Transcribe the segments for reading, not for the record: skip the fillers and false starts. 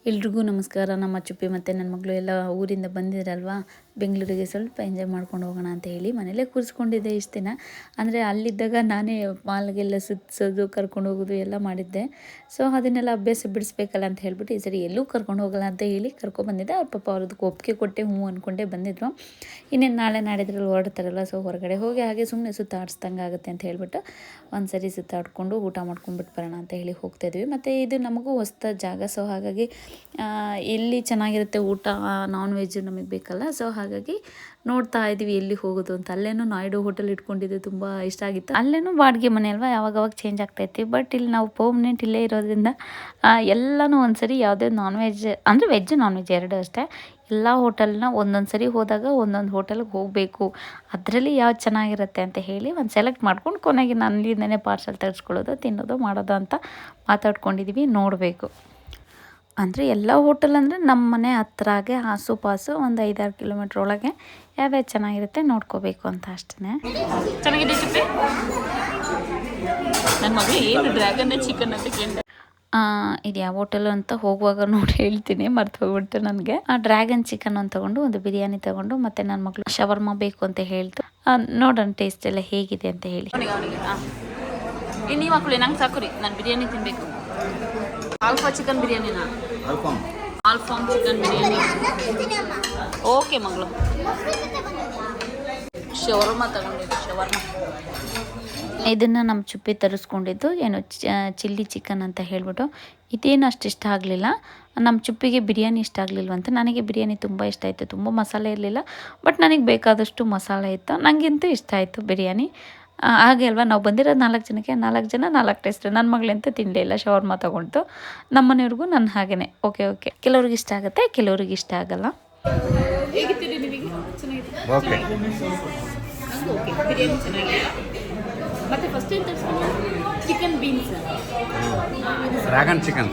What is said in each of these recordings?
ಎಲ್ರಿಗೂ ನಮಸ್ಕಾರ. ನಮ್ಮ ಚುಪ್ಪಿ ಮತ್ತು ನನ್ನ ಮಗಳು ಎಲ್ಲ ಊರಿಂದ ಬಂದಿದ್ರಲ್ವಾ, ಬೆಂಗಳೂರಿಗೆ ಸ್ವಲ್ಪ ಎಂಜಾಯ್ ಮಾಡ್ಕೊಂಡು ಹೋಗೋಣ ಅಂತ ಹೇಳಿ ಮನೇಲೇ ಕೂರಿಸ್ಕೊಂಡಿದ್ದೆ ಇಷ್ಟು ದಿನ. ಅಂದರೆ ಅಲ್ಲಿದ್ದಾಗ ನಾನೇ ಮಾಲ್ಗೆಲ್ಲ ಸುತ್ತಿಸೋದು, ಕರ್ಕೊಂಡು ಹೋಗೋದು ಎಲ್ಲ ಮಾಡಿದ್ದೆ. ಸೊ ಅದನ್ನೆಲ್ಲ ಅಭ್ಯಾಸ ಬಿಡಿಸ್ಬೇಕಲ್ಲ ಅಂತ ಹೇಳ್ಬಿಟ್ಟು ಈ ಸರಿ ಎಲ್ಲೂ ಕರ್ಕೊಂಡು ಹೋಗಲ್ಲ ಅಂತ ಹೇಳಿ ಕರ್ಕೊಬಂದಿದ್ದೆ. ಅವ್ರ ಪಾಪ ಅವ್ರದ್ದು ಒಪ್ಪಿಗೆ ಕೊಟ್ಟೆ ಹ್ಞೂ ಅಂದ್ಕೊಂಡೇ ಬಂದಿದ್ರು. ಇನ್ನೇನು ನಾಳೆ ನಾಡಿದ್ರಲ್ಲಿ ಹೊರಡ್ತಾರಲ್ಲ, ಸೊ ಹೊರಗಡೆ ಹೋಗಿ ಹಾಗೆ ಸುಮ್ಮನೆ ಸುತ್ತಾಡಿಸ್ದಂಗೆ ಆಗುತ್ತೆ ಅಂತ ಹೇಳ್ಬಿಟ್ಟು ಒಂದು ಸರಿ ಸುತ್ತಾಡಿಕೊಂಡು ಊಟ ಮಾಡ್ಕೊಂಡ್ಬಿಟ್ಟು ಬರೋಣ ಅಂತ ಹೇಳಿ ಹೋಗ್ತಾಯಿದ್ವಿ. ಮತ್ತು ಇದು ನಮಗೂ ಹೊಸ್ತ ಜಾಗ, ಸೊ ಹಾಗಾಗಿ ಎಲ್ಲಿ ಚೆನ್ನಾಗಿರುತ್ತೆ ಊಟ, ನಾನ್ ವೆಜ್ ನಮಗೆ ಬೇಕಲ್ಲ, ಸೊ ಹಾಗಾಗಿ ನೋಡ್ತಾ ಇದ್ದೀವಿ ಎಲ್ಲಿ ಹೋಗೋದು ಅಂತ. ಅಲ್ಲೇನೋ ನಾಯ್ಡು ಹೋಟೆಲ್ ಇಟ್ಕೊಂಡಿದ್ದು ತುಂಬ ಇಷ್ಟ ಆಗಿತ್ತು. ಅಲ್ಲೇನೋ ಬಾಡಿಗೆ ಮನೆ ಅಲ್ವಾ, ಯಾವಾಗವಾಗ ಚೇಂಜ್ ಆಗ್ತಾಯಿತ್ತು. ಬಟ್ ಇಲ್ಲಿ ನಾವು ಪರ್ಮನೆಂಟ್ ಇಲ್ಲೇ ಇರೋದ್ರಿಂದ ಎಲ್ಲನೂ ಒಂದ್ಸರಿ ಯಾವುದೇ ನಾನ್ ವೆಜ್ ಅಂದರೆ ವೆಜ್ ನಾನ್ ವೆಜ್ ಎರಡು ಅಷ್ಟೇ, ಎಲ್ಲ ಹೋಟೆಲ್ನ ಒಂದೊಂದು ಸರಿ ಹೋದಾಗ ಒಂದೊಂದು ಹೋಟೆಲ್ಗೆ ಹೋಗಬೇಕು, ಅದರಲ್ಲಿ ಯಾವ್ದು ಚೆನ್ನಾಗಿರುತ್ತೆ ಅಂತ ಹೇಳಿ ಒಂದು ಸೆಲೆಕ್ಟ್ ಮಾಡ್ಕೊಂಡು ಕೊನೆಗೆ ನಾನು ಇಲ್ಲಿಂದನೇ ಪಾರ್ಸಲ್ ತರಿಸ್ಕೊಳ್ಳೋದು, ತಿನ್ನೋದು, ಮಾಡೋದು ಅಂತ ಮಾತಾಡ್ಕೊಂಡಿದ್ದೀವಿ. ನೋಡಬೇಕು ಅಂದರೆ ಎಲ್ಲ ಹೋಟೆಲ್ ಅಂದರೆ ನಮ್ಮ ಮನೆ ಹತ್ತಿರಾಗೆ ಆಸುಪಾಸು ಒಂದು 5-6 ಕಿಲೋಮೀಟ್ರ್ ಒಳಗೆ ಯಾವ್ಯಾವ ಚೆನ್ನಾಗಿರುತ್ತೆ ನೋಡ್ಕೋಬೇಕು ಅಂತ ಅಷ್ಟೇ. ಚೆನ್ನಾಗಿದೆ ಚಿಪ್ಪಿ. ನನ್ನ ಮಗಳು ಏನು ಡ್ರ್ಯಾಗನ್ ಚಿಕನ್ ಅಂತ ಕೇಳಿದೆ. ಇದು ಯಾವ ಹೋಟೆಲು ಅಂತ ಹೋಗುವಾಗ ನೋಡಿ ಹೇಳ್ತೀನಿ, ಮರ್ತು ಹೋಗ್ಬಿಟ್ಟು ನನಗೆ. ಡ್ರ್ಯಾಗನ್ ಚಿಕನ್ ಒಂದು ತೊಗೊಂಡು ಒಂದು ಬಿರಿಯಾನಿ ತೊಗೊಂಡು, ಮತ್ತು ನನ್ನ ಮಗಳು ಶವರ್ಮ ಬೇಕು ಅಂತ ಹೇಳ್ತು. ನೋಡೋಣ ಟೇಸ್ಟ್ ಎಲ್ಲ ಹೇಗಿದೆ ಅಂತ ಹೇಳಿ. ನೀವು ಮಕ್ಕಳು ನಂಗೆ ಸಾಕು ರೀ, ನಾನು ಬಿರಿಯಾನಿ ತಿನ್ನಬೇಕು. ಆಲ್ಫಾ ಚಿಕನ್ ಬಿರಿಯಾನಿನಾ? ಆಲ್ಫಾಮ್ ಚಿಕನ್ ಬಿರಿಯಾನಿ. ಓಕೆ ಮಗಳು. ಶವರ್ಮ ತಗೊಂಡಿದ್ದು, ಶವರ್ಮ. ಇದನ್ನು ನಮ್ಮ ಚುಪ್ಪಿ ತರಿಸ್ಕೊಂಡಿದ್ದು ಏನು ಚಿಲ್ಲಿ ಚಿಕನ್ ಅಂತ ಹೇಳ್ಬಿಟ್ಟು. ಇದೇನು ಅಷ್ಟು ಇಷ್ಟ ಆಗಲಿಲ್ಲ ನಮ್ಮ ಚುಪ್ಪಿಗೆ, ಬಿರಿಯಾನಿ ಇಷ್ಟ ಆಗಲಿಲ್ವಂತ. ನನಗೆ ಬಿರಿಯಾನಿ ತುಂಬ ಇಷ್ಟ ಆಯಿತು, ತುಂಬ ಮಸಾಲೆ ಇರಲಿಲ್ಲ, ಬಟ್ ನನಗೆ ಬೇಕಾದಷ್ಟು ಮಸಾಲೆ ಇತ್ತು. ನನಗಂತೂ ಇಷ್ಟ ಆಯಿತು ಬಿರಿಯಾನಿ. ಹಾಗೆ ಅಲ್ವಾ, ನಾವು ಬಂದಿರೋದು 4 ಜನಕ್ಕೆ, 4 ಜನ 4 ಟೇಸ್ಟ್. ನನ್ನ ಮಗಳಂತೂ ತಿನ್ನಲಿಲ್ಲ, ಶವರ್ಮ ತೊಗೊಂಡು. ನಮ್ಮ ಮನೆಯವ್ರಿಗೂ ನನ್ನ ಹಾಗೇ ಓಕೆ. ಕೆಲವ್ರಿಗೆ ಇಷ್ಟ ಆಗುತ್ತೆ, ಕೆಲವ್ರಿಗೆ ಇಷ್ಟ ಆಗಲ್ಲ. ಹೇಗಿದ್ದೀರಿ ನಿಮಗೆ? ಚೆನ್ನಾಗಿದೆ. ಬಿರಿಯಾನಿ ಚೆನ್ನಾಗಿದೆ. ಮತ್ತೆ ಫಸ್ಟ್ ಏನು ತರಿಸ್ಕೊಂಡು ಚಿಕನ್ ಬೀನ್ಸ್, ಡ್ರ್ಯಾಗನ್ ಚಿಕನ್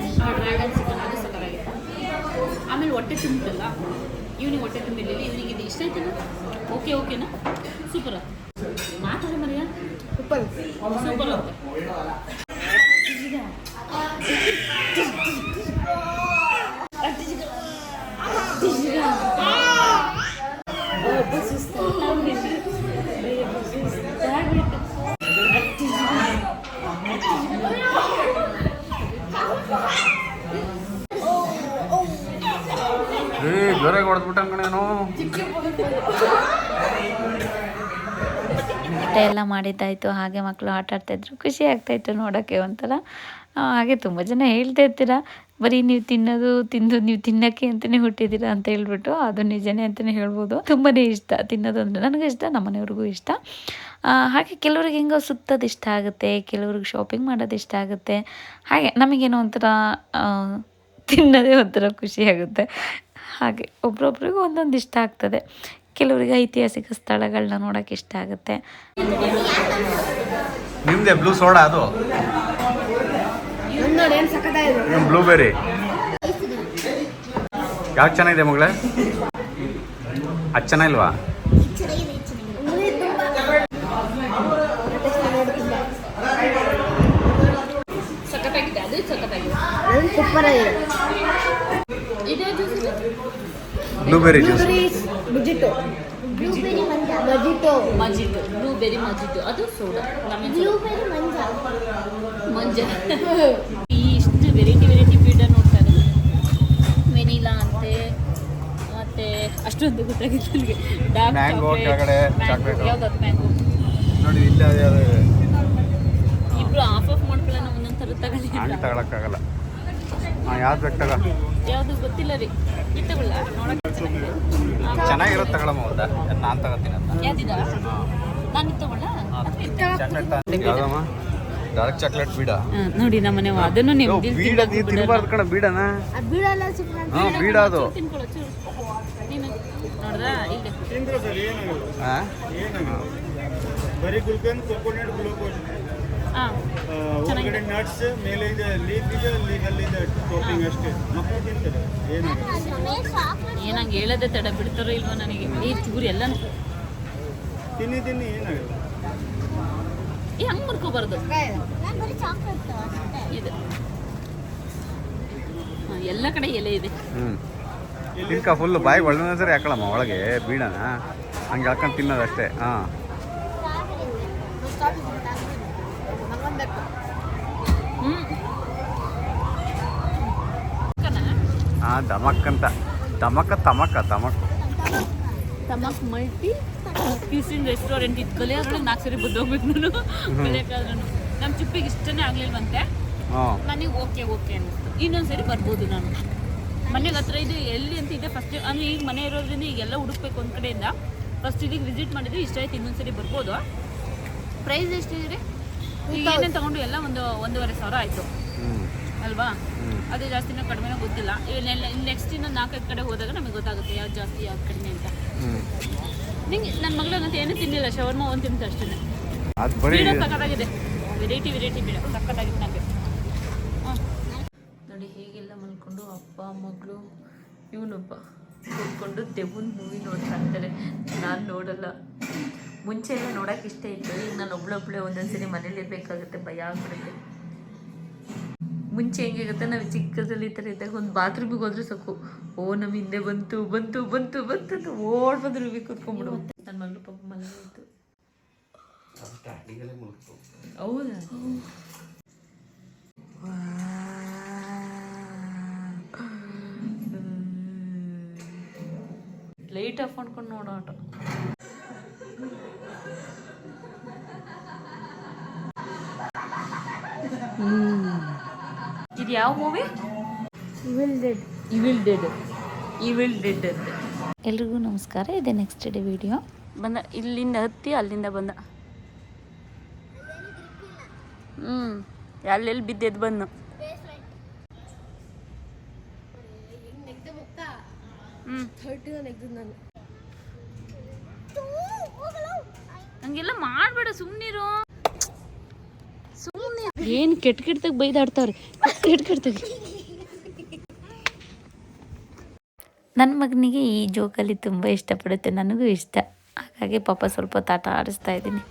ಅದು ಸಕ್ಕತ್ತಾಗಿತ್ತು. ಆಮೇಲೆ ಹೊಟ್ಟೆ ತುಂಬಿತಲ್ಲ, ಇವನಿಗೆ ಹೊಟ್ಟೆ ತುಂಬಿರಲಿಲ್ಲ, ಇವನಿಗೆ ಇದು ಇಷ್ಟ ಆಯ್ತಲ್ಲ. ಓಕೆನಾ? ಸೂಪರ್. ಮಾತಾಡ ಮರಿಯಾ, ಸೂಪರ್ ಅಂತ. ಜೋರಾಗಿ ಹೊಡೆದ್ಬಿಟ್ಟಂಗಣೇನು. ಊಟ ಎಲ್ಲ ಮಾಡಿದ್ದಾಯಿತು. ಹಾಗೆ ಮಕ್ಕಳು ಆಟ ಆಡ್ತಾಯಿದ್ರು, ಖುಷಿ ಆಗ್ತಾಯಿತ್ತು ನೋಡೋಕ್ಕೆ ಒಂಥರ. ಹಾಗೆ ತುಂಬ ಜನ ಹೇಳ್ತಾ ಇರ್ತೀರ, ಬರೀ ನೀವು ತಿಂದು ನೀವು ತಿನ್ನೋಕ್ಕೆ ಅಂತಲೇ ಹುಟ್ಟಿದ್ದೀರಾ ಅಂತ ಹೇಳ್ಬಿಟ್ಟು. ಅದು ನಿಜನೇ ಅಂತಲೇ ಹೇಳ್ಬೋದು. ತುಂಬಾ ಇಷ್ಟ ತಿನ್ನೋದು ಅಂದರೆ, ನನಗೂ ಇಷ್ಟ, ನಮ್ಮ ಮನೆಯವ್ರಿಗೂ ಇಷ್ಟ. ಹಾಗೆ ಕೆಲವ್ರಿಗೆ ಹೆಂಗೋ ಸುತ್ತೋದು ಇಷ್ಟ ಆಗುತ್ತೆ, ಕೆಲವ್ರಿಗೆ ಶಾಪಿಂಗ್ ಮಾಡೋದು ಇಷ್ಟ ಆಗುತ್ತೆ. ಹಾಗೆ ನಮಗೇನೋ ಒಂಥರ ತಿನ್ನೋದೇ ಒಂಥರ ಖುಷಿ ಆಗುತ್ತೆ. ಹಾಗೆ ಒಬ್ರೊಬ್ರಿಗೂ ಒಂದೊಂದು ಇಷ್ಟ ಆಗ್ತದೆ. ಕೆಲವರಿಗೆ ಐತಿಹಾಸಿಕ ಸ್ಥಳಗಳನ್ನ ನೋಡೋಕೆ ಇಷ್ಟ ಆಗುತ್ತೆ. ನಿಮ್ದೆ ಬ್ಲೂ ಸೋಡಾ, ಅದು ಬ್ಲೂಬೆರಿ ಯಾವ್ದು ಚೆನ್ನಾಗಿದೆ ಮಗಳೇ? ಅದು ಚೆನ್ನಾಗಿಲ್ವಾ? ಸಕ್ಕತ್ತಾಗಿದೆ, ಅದು ಸಕ್ಕತ್ತಾಗಿದೆ. ಬ್ಲೂಬೆರಿ ಜ್ಯೂಸ್, ಬ್ಲೂಬೆರಿ ಮಜಿಟೋ, ಅದು ಸೋಡಾ. ಮಂಜ ಇಷ್ಟು ವೆರೈಟಿ ಬೀಡ ನೋಡ್ತಾರೆ. ವೆನಿಲಾ ಅಂತೆ, ಮತ್ತೆ ಅಷ್ಟೊಂದು ಗೊತ್ತಾಗಿತ್ತು ನನಗೆ. ಮ್ಯಾಂಗೋ ಕೆಳಗಡೆ ಚಾಕ್ಲೇಟ್. ಯಾವ್ದು ಮ್ಯಾಂಗೋ ನೋಡಿ, ಇಲ್ಲ ಇಬ್ರು ಆಫ್ ಮಾಡ್ಕೊಳ್ಳೋಣ, ಒಂದೊಂದು ಥರ ತಗೊಳ್ಳಿ. ಹಂಗೆ ತಗೊಳಕ್ಕಾಗಲ್ಲ. ಯಾವ್ದು ಬೇಕು ತಗೋ. ಯಾವುದು ಗೊತ್ತಿಲ್ಲ ರೀ, ಇದು ತಗೊಳ್ಳ. ನೋಡೋಕೆ ಚೆನ್ನಾಗಿರೋದು ತಗೊಳಮ್ಮ. ಹೌದಾ, ನಾನು ತಗೋತೀನಿ ಅಂತ. ಯಾವ್ದಿದ? ನಾನು ಇದು ತಗೊಳ್ಳ. ಯಾವ್ದಮ್ಮ? ಡಾರ್ಕ್ ಚಾಕ್ಲೇಟ್ ಬೀಡ ನೋಡಿ ನಮ್ಮನೆ. ಅದನ್ನು ನೀವು ಬೀಡ ತಿನ್ಬಾರ್ದು ಕಣ. ಬೀಡನಾ? ಹಾಂ, ಬೀಡ ಅದು. ತಿನ್ಕೊಳ್ಳೋ ಚೂರು ನೀನು ನೋಡ್ದಾ? ಇಲ್ಲಿ ಬರೀ ಗುಲ್ಕನ್, ಕೋಕೋನಟ್, ಗ್ಲೂಕೋಸ್, ಒಳಗಡೆ ನಟ್ಸ್, ಮೇಲೆ ಇದೆ ಲೀಫ್ ಇದೆ, ಲೀಗಲ್ಲಿದೆ ಟಾಪಿಂಗ್ ಅಷ್ಟೇ. ಮಕ್ಕಳು ತಿಂತಾರೆ, ಏನಂಗೆ ಹೇಳೋದೇ ತಡ ಬಿಡ್ತಾರೋ ಇಲ್ವೋ ನನಗೆ. ಈ ಚೂರು ಎಲ್ಲ ತಿನ್ನಿ ಏನಾಗುತ್ತೆ. ಹಂಗೆ ಮುರ್ಕೋಬಾರ್ದು. ಇದು ಎಲ್ಲ ಕಡೆ ಎಲೆ ಇದೆ. ತಿನ್ಕ ಫುಲ್ಲು ಬಾಯಿಗೆ ಒಳ್ಳೆ ಸರಿ ಹಾಕಳಮ್ಮ ಒಳಗೆ ಬೀಡನ ಹಂಗೆ ಹಾಕೊಂಡು ತಿನ್ನೋದಷ್ಟೇ. ಹಾಂ ಹಾಂ ಧಮಕ್ ಅಂತ ತಮಕ್ ಮಲ್ಟಿ ಕ್ಯೂಸಿನ್ ರೆಸ್ಟೋರೆಂಟ್ ಇದು ಕಲಿಯೋದ್ರಲ್ಲಿ 4 ಸರಿ ಬುದ್ದೋಗ್ಬೇಕು ನಾನು ಕಲಿಯೋಕ್ಕಾದ್ರೂ. ನಮ್ಮ ಚಿಪ್ಪಿಗೆ ಇಷ್ಟನೇ ಆಗಲಿಲ್ವಂತೆ, ನನಗೆ ಓಕೆ ಅನ್ನಿಸ್ತು. ಇನ್ನೊಂದ್ಸರಿ ಬರ್ಬೋದು ನಾನು. ಮನೆಗೆ ಹತ್ರ ಇದು ಎಲ್ಲಿ ಅಂತ ಇದೆ ಫಸ್ಟ್, ಅಂದರೆ ಈಗ ಮನೆ ಇರೋದ್ರಿಂದ ಈಗೆಲ್ಲ ಹುಡುಕ್ಬೇಕು ಒಂದು ಕಡೆಯಿಂದ. ಫಸ್ಟ್ ಇದಕ್ಕೆ ವಿಸಿಟ್ ಮಾಡಿದ್ರೆ ಇಷ್ಟ ಆಯ್ತು, ಇನ್ನೊಂದ್ಸರಿ ಬರ್ಬೋದು. ಪ್ರೈಸ್ ಎಷ್ಟಿದೆ ಈಗ ಏನೇನು ತೊಗೊಂಡು ಎಲ್ಲ 1,500 ಆಯಿತು ಅಲ್ವಾ? ಅದು ಜಾಸ್ತಿನೋ ಕಡಿಮೆನೋ ಗೊತ್ತಿಲ್ಲ. ನೆಕ್ಸ್ಟ್ ಇನ್ನೊಂದು 4-5 ಕಡೆ ಹೋದಾಗ ನಮಗೆ ಗೊತ್ತಾಗುತ್ತೆ ಯಾವ್ದು ಜಾಸ್ತಿ ಯಾವ್ದು ಕಡಿಮೆ ಅಂತ. ನಿಂಗೆ ನನ್ನ ಮಗಳಂತ ಏನೂ ತಿನ್ನಿಲ್ಲ, ಶವರ್ಮ ಒಂದು ತಿಂತ ಅಷ್ಟೇ. ಬೀಡ ಸಕ್ಕತ್ತಾಗಿದೆ, ವೆರೈಟಿ ಬೀಡ ಸಕ್ಕತ್ತಾಗಿದೆ ನನಗೆ. ನೋಡಿ ಹೀಗೆಲ್ಲ ಮಲ್ಕೊಂಡು ಅಪ್ಪ ಮಗಳು ಇವನೊಬ್ಬ ಕೂತ್ಕೊಂಡು ದೆವ್ವನ ಮೂವಿ ನೋಡ್ತಾ ಇರ್ತಾರೆ. ನಾನು ನೋಡಲ್ಲ. ಮುಂಚೆ ಎಲ್ಲ ನೋಡೋಕೆ ಇಷ್ಟ ಇತ್ತು, ಈಗ ನಾನು ಒಬ್ಳೊಬ್ಳೆ ಒಂದೊಂದ್ಸರಿ ಮನೇಲಿ ಇರಬೇಕಾಗುತ್ತೆ, ಭಯ ಆಗ್ಬಿಡುತ್ತೆ. ಮುಂಚೆ ಹೆಂಗಿರುತ್ತೆ, ನಾವು ಚಿಕ್ಕದಲ್ಲಿ ಈ ಥರ ಇದ್ದಾಗ ಒಂದು ಬಾತ್ರೂಮಿಗೆ ಹೋದ್ರೆ ಸಾಕು, ಓ ನಮ್ಮ ಹಿಂದೆ ಬಂತು ಅಂತ ಓಡ್ ಬಂದು ರೂಮಿಗೆ ಕೂತ್ಕೊಂಡ್ಬಿಡು. ನನ್ನ ಮಗಳು ಪಾಪ ಮಲಗಿತ್ತು. ಹೌದಾ? ಲೈಟ್ ಆಫ್ ಮಾಡ್ಕೊಂಡು ನೋಡೋ ಆಟ. ಇದು ಯಾವ ಮೂವಿ? ಇವಿಲ್ ಡೆಡ್ ಅಂತ. ಎಲ್ರಿಗೂ ನಮಸ್ಕಾರ. ಇದೆ ನೆಕ್ಸ್ಟ್ ಡೇ ವಿಡಿಯೋ. ಬಂದ ಇಲ್ಲಿಂದ ಹತ್ತಿ ಅಲ್ಲಿಂದ ಬಂದ. ಅಲ್ಲೆಲ್ಲಿ ಬಿದ್ದೆದ್ದು ಬಂದು. ಹಂಗೆಲ್ಲ ಮಾಡಬೇಡ, ಸುಮ್ಮನಿರು. ಏನು ಕೆಟ್ಟದಾಗ ಬೈದಾಡ್ತಾವ್ರೆ, ಕೆಟ್ಟದಾಗ. ನನ್ನ ಮಗನಿಗೆ ಈ ಜೋಕಲ್ಲಿ ತುಂಬ ಇಷ್ಟಪಡುತ್ತೆ, ನನಗೂ ಇಷ್ಟ. ಹಾಗಾಗಿ ಪಾಪ ಸ್ವಲ್ಪ ತಾಟ ಆಡಿಸ್ತಾ ಇದ್ದೀನಿ.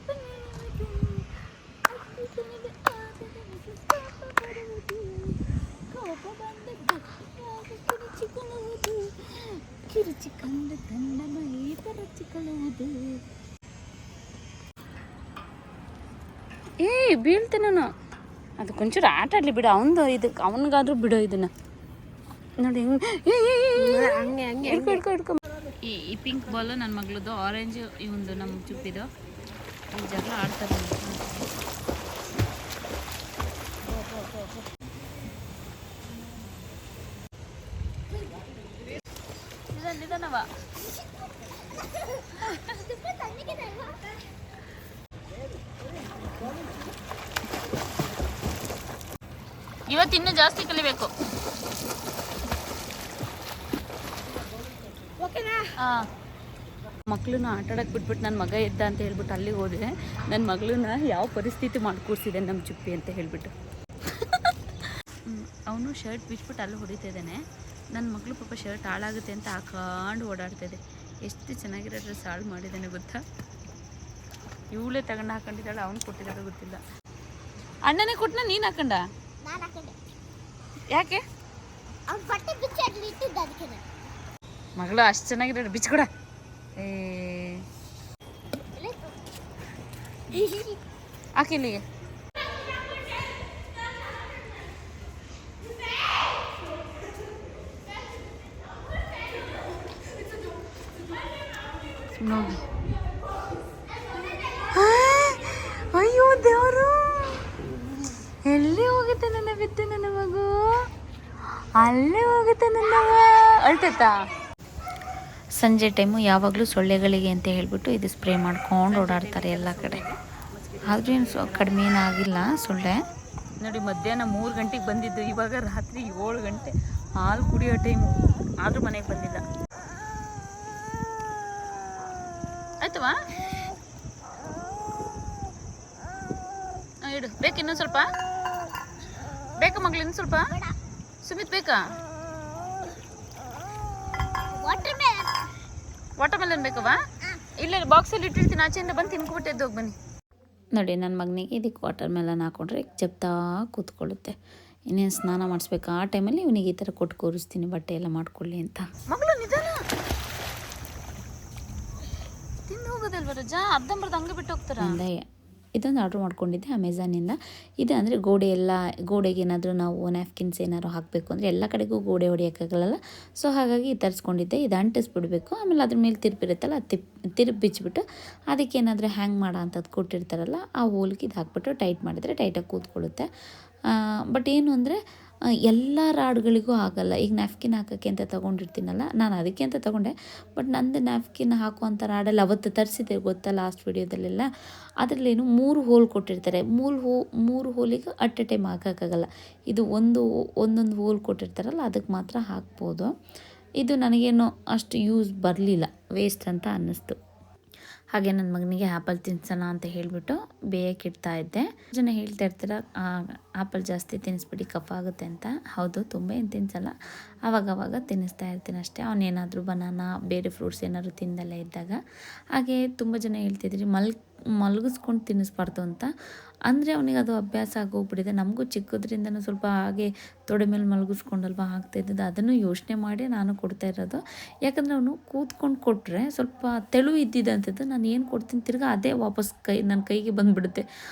ಬೀಳ್ತೇನೆ ನಾನು. ಅದಕ್ಕೊಂಚೂರು ಆಟ ಆಡಲಿ ಬಿಡು, ಅವನದು ಇದಕ್ಕೆ ಅವನಿಗಾದ್ರೂ ಬಿಡೋ ಇದನ್ನ ನೋಡಿ. ಹಿಡ್ಕೊ. ಈ ಪಿಂಕ್ ಬಾಲು ನನ್ನ ಮಗಳದು, ಆರೆಂಜ್ ಇವಂದು ನಮ್ಮ ಚುಪ್ಪಿದು. ಈ ಜಗಳ ಆಡ್ತಾರೆ. ನಿಧಾನವ. ಇವತ್ತಿನ್ನೂ ಜಾಸ್ತಿ ಕಲಿಬೇಕು. ಮಕ್ಕಳನ್ನ ಆಟಾಡಕ್ಕೆ ಬಿಟ್ಬಿಟ್ಟು ನನ್ನ ಮಗ ಎದ್ದ ಅಂತ ಹೇಳ್ಬಿಟ್ಟು ಅಲ್ಲಿಗೆ ಹೋದೆ. ನನ್ನ ಮಗಳನ್ನ ಯಾವ ಪರಿಸ್ಥಿತಿ ಮಾಡಿ ಕೂರಿಸಿದೆ ನಮ್ಮ ಚುಪ್ಪಿ ಅಂತ ಹೇಳ್ಬಿಟ್ಟು. ಅವನು ಶರ್ಟ್ ಬಿಚ್ಬಿಟ್ಟು ಅಲ್ಲಿ ಹೊಡಿತಾ ಇದ್ದಾನೆ. ನನ್ನ ಮಗಳು ಪಾಪ ಶರ್ಟ್ ಹಾಳಾಗುತ್ತೆ ಅಂತ ಹಾಕೊಂಡು ಓಡಾಡ್ತಾಯಿದೆ. ಎಷ್ಟು ಚೆನ್ನಾಗಿರೋ ಡ್ರೆಸ್ ಹಾಳು ಮಾಡಿದ್ದಾನೆ ಗೊತ್ತಾ. ಇವಳೇ ತಗೊಂಡು ಹಾಕೊಂಡಿದ್ದಾಳೆ, ಅವನು ಕೊಟ್ಟಿರೋದು ಗೊತ್ತಿಲ್ಲ. ಅಣ್ಣನೇ ಕೊಟ್ಟನ, ನೀನು ಹಾಕೊಂಡ? ಯಾಕೆ? ಮಗಳು ಅಷ್ಟು ಚೆನ್ನಾಗಿರೋ ಬಿಚ್ಕೊಡ. ಹಾಕಿ ಇಲ್ಲಿಗೆ. ನೋಡಿ, ಅಯ್ಯೋ ದೇವರು, ಎಲ್ಲಿ ಹೋಗುತ್ತೆ ನನ್ನ ಬಿತ್ತು, ನನ್ನ ಮಗು ಅಲ್ಲೇ ಹೋಗುತ್ತೆ ನನ್ನವ. ಅಳ್ತೈತಾ? ಸಂಜೆ ಟೈಮು ಯಾವಾಗಲೂ ಸೊಳ್ಳೆಗಳಿಗೆ ಅಂತ ಹೇಳ್ಬಿಟ್ಟು ಇದು ಸ್ಪ್ರೇ ಮಾಡ್ಕೊಂಡು ಓಡಾಡ್ತಾರೆ ಎಲ್ಲ ಕಡೆ. ಆದರೂ ಏನು ಕಡಿಮೆ ಏನಾಗಿಲ್ಲ ಸೊಳ್ಳೆ. ನೋಡಿ, ಮಧ್ಯಾಹ್ನ 3 ಗಂಟೆಗೆ ಬಂದಿದ್ದು, ಇವಾಗ ರಾತ್ರಿ 7 ಗಂಟೆ ಹಾಲು ಕುಡಿಯೋ ಟೈಮು, ಆದರೂ ಮನೆಗೆ ಬಂದಿಲ್ಲ. ಆಯ್ತವಾ? ಇಡು. ಬೇಕು ಇನ್ನೊಂದು ಸ್ವಲ್ಪ? ಬೇಕಾ ಮಗಳು ಇನ್ನೊಂದು ಸ್ವಲ್ಪ? ಸುಮಿತ್ ಬೇಕಾ? ವಾಟರ್ ಮೆಲನ್ ಬೇಕವಾ? ಇಲ್ಲ, ಬಾಕ್ಸಲ್ಲಿ ಇಟ್ಟಿರ್ತೀನಿ, ಆಚೆಯಿಂದ ಬಂದು ತಿನ್ಕೊಬಿಟ್ಟು ಎದ್ದೋಗಿ ಬನ್ನಿ. ನೋಡಿ, ನನ್ನ ಮಗನಿಗೆ ಇದಕ್ಕೆ ವಾಟರ್ ಮೆಲನ್ ಹಾಕೊಂಡ್ರೆ ಜಪ್ತಾ ಕೂತ್ಕೊಳ್ಳುತ್ತೆ. ಇನ್ನೇನು ಸ್ನಾನ ಮಾಡಿಸ್ಬೇಕು. ಆ ಟೈಮಲ್ಲಿ ಇವನಿಗೆ ಈ ಥರ ಕೊಟ್ಟು ಕೂರಿಸ್ತೀನಿ ಬಟ್ಟೆ ಎಲ್ಲ ಮಾಡ್ಕೊಳ್ಳಿ ಅಂತ. ಮಗಳು ನಿಧಾನ ತಿಂದು ಹೋಗೋದಲ್ವ ರಜಾ, ಅರ್ಧಂಬರ್ಧ ಹಂಗೆ ಬಿಟ್ಟು ಹೋಗ್ತಾರೆ. ಇದೊಂದು ಆರ್ಡ್ರ್ ಮಾಡ್ಕೊಂಡಿದ್ದೆ ಅಮೆಝಾನಿಂದ. ಇದು ಅಂದರೆ ಗೋಡೆಗೆ ಏನಾದರೂ ನಾವು ನ್ಯಾಪ್ಕಿನ್ಸ್ ಏನಾದ್ರು ಹಾಕಬೇಕು ಅಂದರೆ ಎಲ್ಲ ಕಡೆಗೂ ಗೋಡೆ ಹೊಡಿಯೋಕ್ಕಾಗಲ್ಲ. ಸೊ ಹಾಗಾಗಿ ತರಿಸ್ಕೊಂಡಿದ್ದೆ. ಇದು ಅಂಟಿಸ್ಬಿಡ್ಬೇಕು. ಆಮೇಲೆ ಅದ್ರ ಮೇಲೆ ತಿರುಪಿರುತ್ತಲ್ಲ, ತಿರುಪಿ ಬಿಚ್ಚಿಬಿಟ್ಟು ಅದಕ್ಕೆ ಏನಾದರೂ ಹ್ಯಾಂಗ್ ಮಾಡೋ ಅಂಥದ್ದು ಕೊಟ್ಟಿರ್ತಾರಲ್ಲ, ಆ ಹೋಲ್ಗೆ ಇದು ಹಾಕ್ಬಿಟ್ಟು ಟೈಟ್ ಮಾಡಿದರೆ ಟೈಟಾಗಿ ಕೂತ್ಕೊಳ್ಳುತ್ತೆ. ಬಟ್ ಏನು ಅಂದರೆ ಎಲ್ಲ ರಾಡ್ಗಳಿಗೂ ಆಗಲ್ಲ. ಈಗ ನ್ಯಾಪ್ಕಿನ್ ಹಾಕೋಕ್ಕೆ ಅಂತ ತೊಗೊಂಡಿರ್ತೀನಲ್ಲ, ನಾನು ಅದಕ್ಕೆ ಅಂತ ತೊಗೊಂಡೆ. ಬಟ್ ನಂದು ನ್ಯಾಪ್ಕಿನ್ ಹಾಕುವಂಥ ರಾಡಲ್ಲಿ ಅವತ್ತು ತರಿಸಿದೆ ಗೊತ್ತಾ ಲಾಸ್ಟ್ ವೀಡಿಯೋದಲ್ಲೆಲ್ಲ, ಅದರಲ್ಲೇನು 3 ಹೋಲ್ ಕೊಟ್ಟಿರ್ತಾರೆ. 3 ಹೋಲಿಗೆ ಅಟ್ ಎ ಟೈಮ್ ಹಾಕೋಕ್ಕಾಗಲ್ಲ. ಇದು ಒಂದೊಂದು ಹೋಲ್ ಕೊಟ್ಟಿರ್ತಾರಲ್ಲ ಅದಕ್ಕೆ ಮಾತ್ರ ಹಾಕ್ಬೋದು. ಇದು ನನಗೇನು ಅಷ್ಟು ಯೂಸ್ ಬರಲಿಲ್ಲ, ವೇಸ್ಟ್ ಅಂತ ಅನ್ನಿಸ್ತು. ಹಾಗೆ ನನ್ನ ಮಗನಿಗೆ ಆ್ಯಪಲ್ ತಿನ್ಸೋಣ ಅಂತ ಹೇಳಿಬಿಟ್ಟು ಬೇಯಕ್ಕೆ ಇಡ್ತಾ ಇದ್ದೆ. ಜನ ಹೇಳ್ತಾ ಇರ್ತಾರೆ ಆ್ಯಪಲ್ ಜಾಸ್ತಿ ತಿನ್ನಿಸ್ಬಿಡಿ ಕಫ ಆಗುತ್ತೆ ಅಂತ. ಹೌದು, ತುಂಬ ಏನು ತಿನ್ನಿಸಲ್ಲ, ಆವಾಗವಾಗ ತಿನ್ನಿಸ್ತಾ ಇರ್ತೀನಿ ಅಷ್ಟೇ. ಅವನೇನಾದರೂ ಬನಾನಾ ಬೇರೆ ಫ್ರೂಟ್ಸ್ ಏನಾದ್ರು ತಿಂದಲ್ಲೇ ಇದ್ದಾಗ. ಹಾಗೆ ತುಂಬ ಜನ ಹೇಳ್ತಿದ್ರಿ ಮಲಗಿಸ್ಕೊಂಡು ತಿನ್ನಿಸ್ಬಾರ್ದು ಅಂತ. ಅಂದರೆ ಅವನಿಗೆ ಅದು ಅಭ್ಯಾಸ ಆಗೋಗ್ಬಿಟ್ಟಿದೆ. ನಮಗೂ ಚಿಕ್ಕದ್ರಿಂದನೂ ಸ್ವಲ್ಪ ಹಾಗೆ ತೊಡೆ ಮೇಲೆ ಮಲಗಿಸ್ಕೊಂಡಲ್ವ ಆಗ್ತಾಯಿದ್ದದ್ದು. ಅದನ್ನು ಯೋಚನೆ ಮಾಡಿ ನಾನು ಕೊಡ್ತಾ ಇರೋದು. ಯಾಕಂದರೆ ಅವನು ಕೂತ್ಕೊಂಡು ಕೊಟ್ಟರೆ ಸ್ವಲ್ಪ ತೆಳು ಇದ್ದಿದ್ದಂಥದ್ದು ನಾನು ಏನು ಕೊಡ್ತೀನಿ ತಿರ್ಗಿ ಅದೇ ವಾಪಸ್ ನನ್ನ ಕೈಗೆ ಬಂದುಬಿಡುತ್ತೆ.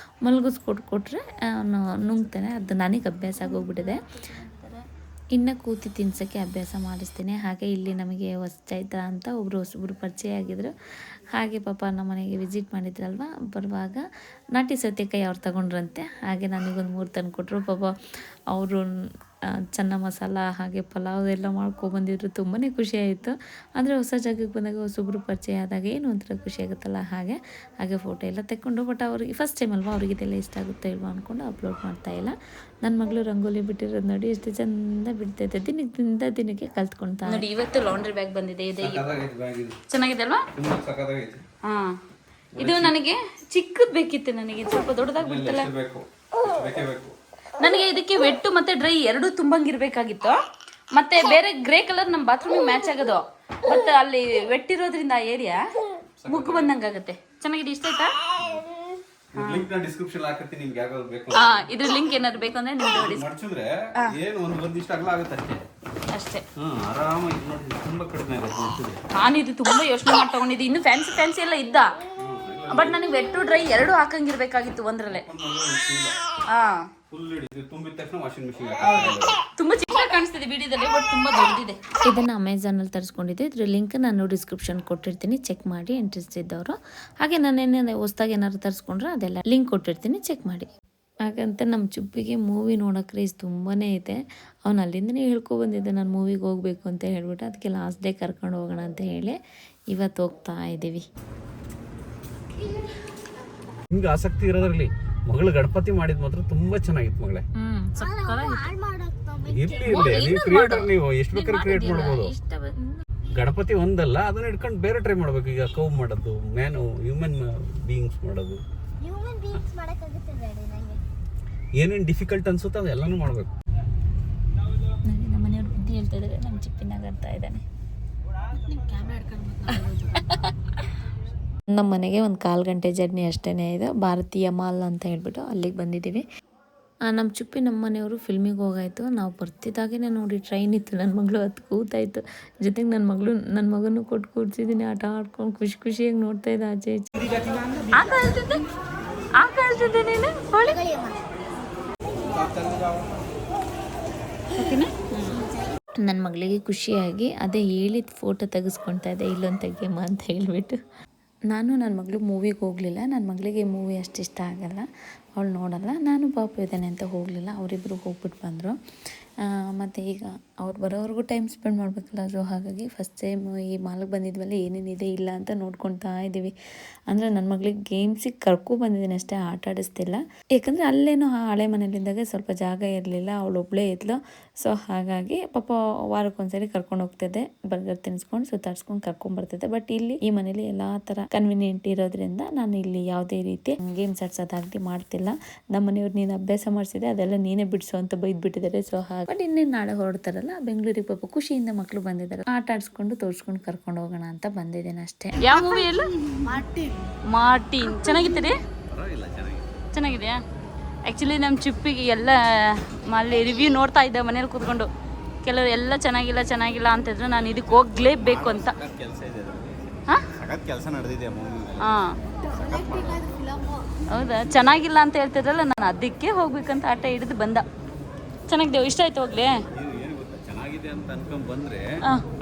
ಮಲಗಿಸ್ಕೊಟ್ರೆ ಅವನು ನುಂಗ್ತಾನೆ. ಅದು ನನಗೆ ಅಭ್ಯಾಸ ಆಗೋಗ್ಬಿಟ್ಟಿದೆ. ಇನ್ನು ಕೂತಿ ತಿನ್ಸೋಕ್ಕೆ ಅಭ್ಯಾಸ ಮಾಡಿಸ್ತೀನಿ. ಹಾಗೆ ಇಲ್ಲಿ ನಮಗೆ ಚೈತ್ರ ಅಂತ ಹೊಸಬ್ರು ಪರಿಚಯ ಆಗಿದ್ರು. ಹಾಗೆ ಪಾಪ ನಮ್ಮ ಮನೆಗೆ ವಿಸಿಟ್ ಮಾಡಿದ್ರಲ್ವ, ಬರುವಾಗ ನಾಟಿ ಸೌತೆಕಾಯಿ ಅವ್ರು ತಗೊಂಡ್ರಂತೆ. ಹಾಗೆ ನನಗೊಂದು 3 ತಂದು ಕೊಟ್ಟರು. ಪಾಪ ಅವರು ಚೆನ್ನ ಮಸಾಲ ಹಾಗೆ ಪಲಾವ್ ಎಲ್ಲ ಮಾಡ್ಕೊಬಂದಿದ್ರು. ತುಂಬಾ ಖುಷಿಯಾಯಿತು. ಅಂದರೆ ಹೊಸ ಜಾಗಕ್ಕೆ ಬಂದಾಗ ಹೊಸಬ್ರು ಪರಿಚಯ ಆದಾಗ ಏನು ಒಂಥರ ಖುಷಿ ಆಗುತ್ತಲ್ಲ. ಹಾಗೆ ಫೋಟೋ ಎಲ್ಲ ತೆಕ್ಕೊಂಡು. ಬಟ್ ಅವ್ರಿಗೆ ಫಸ್ಟ್ ಟೈಮ್ ಅಲ್ವಾ, ಅವ್ರಿಗೆ ಇದೆಲ್ಲ ಇಷ್ಟ ಆಗುತ್ತೋ ಇಲ್ವಾ ಅಂದ್ಕೊಂಡು ಅಪ್ಲೋಡ್ ಮಾಡ್ತಾಯಿಲ್ಲ. ನನ್ನ ಮಗಳು ರಂಗೋಲಿ ಬಿಟ್ಟಿರೋದು ನೋಡಿ ಎಷ್ಟು ಚೆಂದ ಬಿಡ್ತೈತೆ. ದಿನಕ್ಕೆ ಕಲ್ತ್ಕೊಳ್ತಾ ನೋಡಿ. ಇವತ್ತು ಲಾಂಡ್ರಿ ಬ್ಯಾಗ್ ಬಂದಿದೆ. ಚೆನ್ನಾಗಿದೆ ಅಲ್ವಾ? ಹಾಂ, ಇದು ನನಗೆ ಚಿಕ್ಕದು ಬೇಕಿತ್ತು. ನನಗೆ ಸ್ವಲ್ಪ ದೊಡ್ಡದಾಗಿ ಬಿಡ್ತಲ್ಲ. ನನಗೆ ಇದಕ್ಕೆ ವೆಟ್ಟು ಮತ್ತು ಡ್ರೈ ಎರಡೂ ತುಂಬಂಗಿರ್ಬೇಕಾಗಿತ್ತು. ಮತ್ತೆ ಬೇರೆ ಗ್ರೇ ಕಲರ್ ನಮ್ಮ ಬಾತ್ರೂಮಿಗೆ ಮ್ಯಾಚ್ ಆಗೋದು. ಬಟ್ ಅಲ್ಲಿ ವೆಟ್ಟಿರೋದ್ರಿಂದ ಆ ಏರಿಯಾ ಮುಗ್ಗು ಬಂದಂಗಾಗುತ್ತೆ. ಚೆನ್ನಾಗಿದೆ. ಇಷ್ಟ ಆಯ್ತಾ? ಲಿಂಕ್ ನ ಡಿಸ್ಕ್ರಿಪ್ಷನ್ ಹಾಕಿರ್ತೀನಿ. ನಿಮ್ಗೆ ಯಾವ್ದು ಬೇಕು ಇದ್ರ ಲಿಂಕ್ ಏನಾದ್ರು ಬೇಕು ಅಂದ್ರೆ ನಿಮ್ಗೆ ಮಡ್ಚಿದ್ರೆ ಏನು ಒಂದಿಷ್ಟು ಅಗಲ ಆಗುತ್ತೆ ಅಷ್ಟೇ. ಆರಾಮಾಗಿ ನೋಡಿ, ತುಂಬಾ ಕಡಿಮೆ ಆಗುತ್ತೆ. ನಾನು ಇದು ತುಂಬಾ ಯೋಚನೆ ಮಾಡಿ ತಗೊಂಡಿದ್ದೆ. ಇನ್ನು ಫ್ಯಾನ್ಸಿ ಎಲ್ಲ ಇದ್ದ. ಬಟ್ ನನಗೆ ವೆಟ್ಟು ಡ್ರೈ ಎರಡು ಹಾಕಂಗಿರ್ಬೇಕಾಗಿತ್ತು ಒಂದ್ರಲ್ಲೇ. ತುಂಬಾ ಚಿಕ್ಕದಾಗಿ ಕಾಣಿಸ್ತಿದೆ ವಿಡಿಯೋದಲ್ಲಿ, ಬಟ್ ತುಂಬಾ ದೊಡ್ಡದಿದೆ. ಇದನ್ನ ಅಮೆಝಾನ್ ಅಲ್ಲಿ ತರಿಸ್ಕೊಂಡಿದ್ದೆ. ಇದ್ರ ಲಿಂಕ್ ನಾನು ಡಿಸ್ಕ್ರಿಪ್ಷನ್ ಕೊಟ್ಟಿರ್ತೀನಿ, ಚೆಕ್ ಮಾಡಿ ಇಂಟ್ರೆಸ್ಟ್ ಇದ್ದವರು. ಹಾಗೆ ನಾನೇನೇ ಹೊಸದಾಗಿ ಏನಾದ್ರು ತರಿಸ್ಕೊಂಡ್ರೆ ಅದೆಲ್ಲ ಲಿಂಕ್ ಕೊಟ್ಟಿರ್ತೀನಿ, ಚೆಕ್ ಮಾಡಿ. ಹಾಗಂತ ನಮ್ಮ ಚುಪ್ಪಿಗೆ ಮೂವಿ ನೋಡೋ ಕ್ರೇಜ್ ತುಂಬಾ ಇದೆ. ಅವ್ನು ಅಲ್ಲಿಂದನೇ ಹೇಳ್ಕೊಬಂದಿದ್ದೆ ನಾನು ಮೂವಿಗೆ ಹೋಗ್ಬೇಕು ಅಂತ ಹೇಳ್ಬಿಟ್ಟು. ಅದಕ್ಕೆ ಲಾಸ್ಟ್ ಡೇ ಕರ್ಕೊಂಡು ಹೋಗೋಣ ಅಂತ ಹೇಳಿ ಇವತ್ತು ಹೋಗ್ತಾ ಇದ್ದೀವಿ. ನಿಮ್ಗೆ ಆಸಕ್ತಿ ಇರೋದ್ರಲ್ಲಿ ಮಗಳು ಗಣಪತಿ ಮಾಡಿದ್ ಮಾತ್ರ ತುಂಬಾ ಚೆನ್ನಾಗಿತ್ತು ಮಗಳೇ. ನೀವು ಎಷ್ಟು ಬೇಕಾದ್ರೆ ಕ್ರಿಯೇಟ್ ಮಾಡ್ಬೋದು. ಗಣಪತಿ ಒಂದಲ್ಲ, ಅದನ್ನ ಇಟ್ಕೊಂಡು ಬೇರೆ ಟ್ರೈ ಮಾಡ್ಬೇಕು. ಈಗ ಕೌ ಮಾಡೋದು, ಹ್ಯೂಮನ್ ಬೀಯಿಂಗ್ಸ್ ಮಾಡೋದು, ಏನೇನು ಡಿಫಿಕಲ್ಟ್ ಅನ್ಸುತ್ತೋ ಅದೆಲ್ಲಾನು ಮಾಡ್ಬೇಕು. ನಮ್ಮ ಮನೆಯವ್ರು ಬುದ್ಧಿ ಹೇಳ್ತಾ ಇದ್ದಾರೆ, ನಮ್ಮ ಚಿಪ್ಪಿನಾಗ ಆಗ್ತಾ ಇದ್ದಾನೆ. ನಮ್ಮ ಮನೆಗೆ ಒಂದು 1/4 ಗಂಟೆ ಜರ್ನಿ ಅಷ್ಟೇ ಇದೆ. ಭಾರತೀಯ ಮಾಲ್ ಅಂತ ಹೇಳ್ಬಿಟ್ಟು ಅಲ್ಲಿಗೆ ಬಂದಿದ್ದೀವಿ. ನಮ್ಮ ಚುಪ್ಪಿ ನಮ್ಮ ಮನೆಯವರು ಫಿಲ್ಮಿಗೆ ಹೋಗಾಯಿತು. ನಾವು ಬರ್ತಿದ್ದಾಗೇ ನೋಡಿ ಟ್ರೈನ್ ಇತ್ತು. ನನ್ನ ಮಗಳು ಹತ್ತು ಕೂತಾಯಿತು. ಜೊತೆಗೆ ನನ್ನ ಮಗನೂ ಕೊಟ್ಟು ಕೂರಿಸಿದ್ದೀನಿ. ಆಟ ಆಡ್ಕೊಂಡು ಖುಷಿಯಾಗಿ ನೋಡ್ತಾ ಇದ್ದ ಆಚೆ ಆಚೆ. ನೀನು ನನ್ನ ಮಗಳಿಗೆ ಖುಷಿಯಾಗಿ ಅದೇ ಹೇಳಿದ ಫೋಟೋ ತೆಗೆಸ್ಕೊಳ್ತಾ ಇದ್ದೆ, ಇಲ್ಲೊಂದು ತೆಗಿಯಮ್ಮ ಅಂತ ಹೇಳಿಬಿಟ್ಟು. ನಾನು ನನ್ನ ಮಗಳು ಮೂವಿಗೆ ಹೋಗಲಿಲ್ಲ. ನನ್ನ ಮಗಳಿಗೆ ಮೂವಿ ಅಷ್ಟು ಇಷ್ಟ ಆಗಲ್ಲ, ಅವಳು ನೋಡಲ್ಲ. ನಾನು ಪಾಪ ಇದ್ದಾನೆ ಅಂತ ಹೋಗಲಿಲ್ಲ. ಅವರಿಬ್ಬರು ಹೋಗ್ಬಿಟ್ಟು ಬಂದರು. ಮತ್ತು ಈಗ ಅವ್ರು ಬರೋವರೆಗೂ ಟೈಮ್ ಸ್ಪೆಂಡ್ ಮಾಡಬೇಕಲ್ಲ. ಸೊ ಹಾಗಾಗಿ ಫಸ್ಟ್ ಟೈಮ್ ಈ ಮಾಲ್ಗೆ ಬಂದಿದ್ವಲ್ಲ, ಏನೇನಿದೆ ಇಲ್ಲ ಅಂತ ನೋಡ್ಕೊಳ್ತಾ ಇದ್ದೀವಿ. ಅಂದರೆ ನನ್ನ ಮಗಳಿಗೆ ಗೇಮ್ಸಿಗೆ ಕರ್ಕೊಬಂದಿದ್ದೀನಿ ಅಷ್ಟೇ, ಆಟ ಆಡಿಸ್ತಿಲ್ಲ. ಯಾಕಂದರೆ ಅಲ್ಲೇನೋ ಹಳೆ ಮನೇಲಿದ್ದಾಗ ಸ್ವಲ್ಪ ಜಾಗ ಇರಲಿಲ್ಲ, ಅವಳು ಒಬ್ಬಳೇ ಇದ್ಲು. ಸೊ ಹಾಗಾಗಿ ಪಾಪ ವಾರಕ್ಕೊಂದ್ಸರಿ ಕರ್ಕೊಂಡು ಹೋಗ್ತಿದ್ದೆ, ಬರ್ಗರ್ ತಿನ್ಸ್ಕೊಂಡು ಸುತ್ತಾಡ್ಸ್ಕೊಂಡು ಕರ್ಕೊಂಡ್ಬರ್ತಿದ್ದೆ. ಬಟ್ ಇಲ್ಲಿ ಈ ಮನೇಲಿ ಎಲ್ಲ ಥರ ಕನ್ವಿನಿಯೆಂಟ್ ಇರೋದ್ರಿಂದ ನಾನು ಇಲ್ಲಿ ಯಾವುದೇ ರೀತಿ ಗೇಮ್ಸ್ ಆಡ್ಸೋದಾಗಲಿ ಮಾಡ್ತಿಲ್ಲ. ನಮ್ಮ ಮನೆಯವ್ರು ನೀನು ಅಭ್ಯಾಸ ಮಾಡಿಸಿದೆ ಅದೆಲ್ಲ ನೀನೇ ಬಿಡಿಸು ಅಂತ ಬೈದ್ಬಿಟ್ಟಿದ್ದಾರೆ. ಸೊ ಹಾಗೆ ಬಟ್ ಇನ್ನೇನು ನಾಳೆ ಹೊರಡ್ತಾರಲ್ಲ ಬೆಂಗಳೂರಿಗೆ, ಪಾಪ ಖುಷಿಯಿಂದ ಮಕ್ಕಳು ಬಂದಿದ್ದಾರೆ. ಆಟ ಆಡ್ಸ್ಕೊಂಡು ತೋರಿಸ್ಕೊಂಡು ಕರ್ಕೊಂಡು ಹೋಗೋಣ ಅಂತ ಬಂದಿದ್ದೇನೆ ಅಷ್ಟೇ. ಯಾವ ಮೂವಿ ಎಲ್ಲ? ಮಾರ್ಟಿನ್ ಚೆನ್ನಾಗಿತ್ತು. ಚೆನ್ನಾಗಿದೆಯಾ? ಆ್ಯಕ್ಚುಲಿ ನಮ್ಮ ಚಿಪ್ಪಿಗೆ ಎಲ್ಲ ಅಲ್ಲಿ ರಿವ್ಯೂ ನೋಡ್ತಾ ಇದ್ದೆ ಮನೇಲಿ ಕೂತ್ಕೊಂಡು. ಕೆಲವರು ಎಲ್ಲ ಚೆನ್ನಾಗಿಲ್ಲ ಅಂತಿದ್ರು. ನಾನು ಇದಕ್ಕೆ ಹೋಗಲೇಬೇಕು ಅಂತ. ಕೆಲಸ ಇದೆ, ಹಾಂ ಸಖತ್ ಕೆಲಸ ನಡೆದಿದೆ ಮೂವಿ. ಹಾಂ ಹೌದಾ, ಚೆನ್ನಾಗಿಲ್ಲ ಅಂತ ಹೇಳ್ತಿದ್ರಲ್ಲ, ನಾನು ಅದಕ್ಕೆ ಹೋಗ್ಬೇಕಂತ ಆಟ ಹಿಡಿದು ಬಂದ. ಚೆನ್ನಾಗಿದೆ, ಇಷ್ಟ ಆಯ್ತು ಹೋಗ್ಲಿ. ಏನು ಗೊತ್ತಾ, ಚೆನ್ನಾಗಿದೆ ಅಂತ ಅನ್ಕೊಂಡ್ ಬಂದ್ರೆ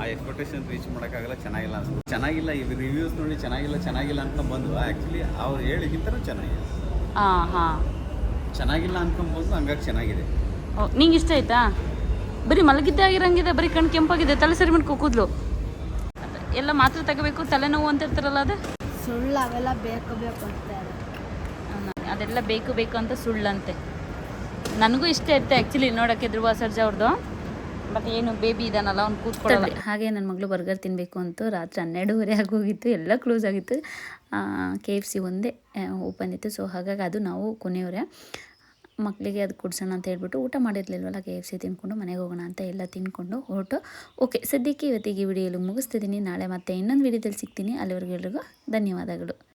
ಆ ಎಕ್ಸ್ಪೆಕ್ಟೇಷನ್ ರೀಚ್ ಮಾಡೋಕ್ಕಾಗಲ್ಲ. ಚೆನ್ನಾಗಿಲ್ಲ ಅನ್ಸುತ್ತೆ, ಚೆನ್ನಾಗಿಲ್ಲ ಈ ರಿವ್ಯೂಸ್ ನೋಡಿ ಚೆನ್ನಾಗಿಲ್ಲ ಅನ್ಕೊಂಡ್ ಬಂದ್ವಾ. ಆ್ಯಕ್ಚುಲಿ ಅವ್ರು ಹೇಳಿಗಿಂತನೂ ಚೆನ್ನಾಗಿದೆ. ಹಾಂ ಚೆನ್ನಾಗಿಲ್ಲ ಅನ್ಕೊಂಡ್ ಬಂದು ಹಂಗಾಗಿ ಚೆನ್ನಾಗಿದೆ. ನಿಂಗೆ ಇಷ್ಟ ಆಯ್ತಾ? ಬರೀ ಮಲಗಿದ್ದೆ ಆಗಿರಂಗಿದೆ, ಬರೀ ಕಣ್ಣು ಕೆಂಪಾಗಿದೆ, ತಲೆ ಸರಿ ಮಾಡ್ಕೊ ಕೂದಲು ಎಲ್ಲ ಮಾತ್ರ ತಗೋಬೇಕು, ತಲೆನೋವು ಅಂತ ಇರ್ತಾರಲ್ಲ, ಅದು ಸುಳ್ಳು. ಅವೆಲ್ಲ ಬೇಕು ಅಂತಾರೆ, ಅದೆಲ್ಲ ಬೇಕು ಅಂತ ಸುಳ್ಳಂತೆ. ನನಗೂ ಇಷ್ಟ ಇರುತ್ತೆ ಆ್ಯಕ್ಚುಲಿ ನೋಡೋಕ್ಕೆ ಧ್ರುವ ಸರ್ಜಾ ಅವ್ರದ್ದು. ಬಟ್ ಏನು ಬೇಬಿ ಇದಾನಲ್ಲ, ಅವ್ನು ಕೂತ್ಕೊಳ್ಳಿ. ಹಾಗೆ ನನ್ನ ಮಗಳು ಬರ್ಗರ್ ತಿನ್ನಬೇಕು ಅಂತ ರಾತ್ರಿ 12:30 ಆಗೋಗಿತ್ತು, ಎಲ್ಲ ಕ್ಲೋಸ್ ಆಗಿತ್ತು. KFC ಒಂದೇ ಓಪನ್ ಇತ್ತು. ಸೊ ಹಾಗಾಗಿ ಅದು ನಾವು ಕೊನೆಯವರೇ ಮಕ್ಕಳಿಗೆ ಅದು ಕೊಡ್ಸೋಣ ಅಂತ ಹೇಳ್ಬಿಟ್ಟು ಊಟ ಮಾಡಿರಲಿಲ್ವಲ್ಲ, KFC ತಿನ್ಕೊಂಡು ಮನೆಗೆ ಹೋಗೋಣ ಅಂತ ಎಲ್ಲ ತಿನ್ಕೊಂಡು ಹೊರಟು. ಓಕೆ, ಸದ್ಯಕ್ಕೆ ಇವತ್ತಿಗೆ ವಿಡಿಯೋಲಿ ಮುಗಿಸ್ತಿದ್ದೀನಿ. ನಾಳೆ ಮತ್ತೆ ಇನ್ನೊಂದು ವಿಡಿಯೋದಲ್ಲಿ ಸಿಗ್ತೀನಿ. ಅಲ್ಲಿವರೆಗೂ ಎಲ್ರಿಗೂ ಧನ್ಯವಾದಗಳು.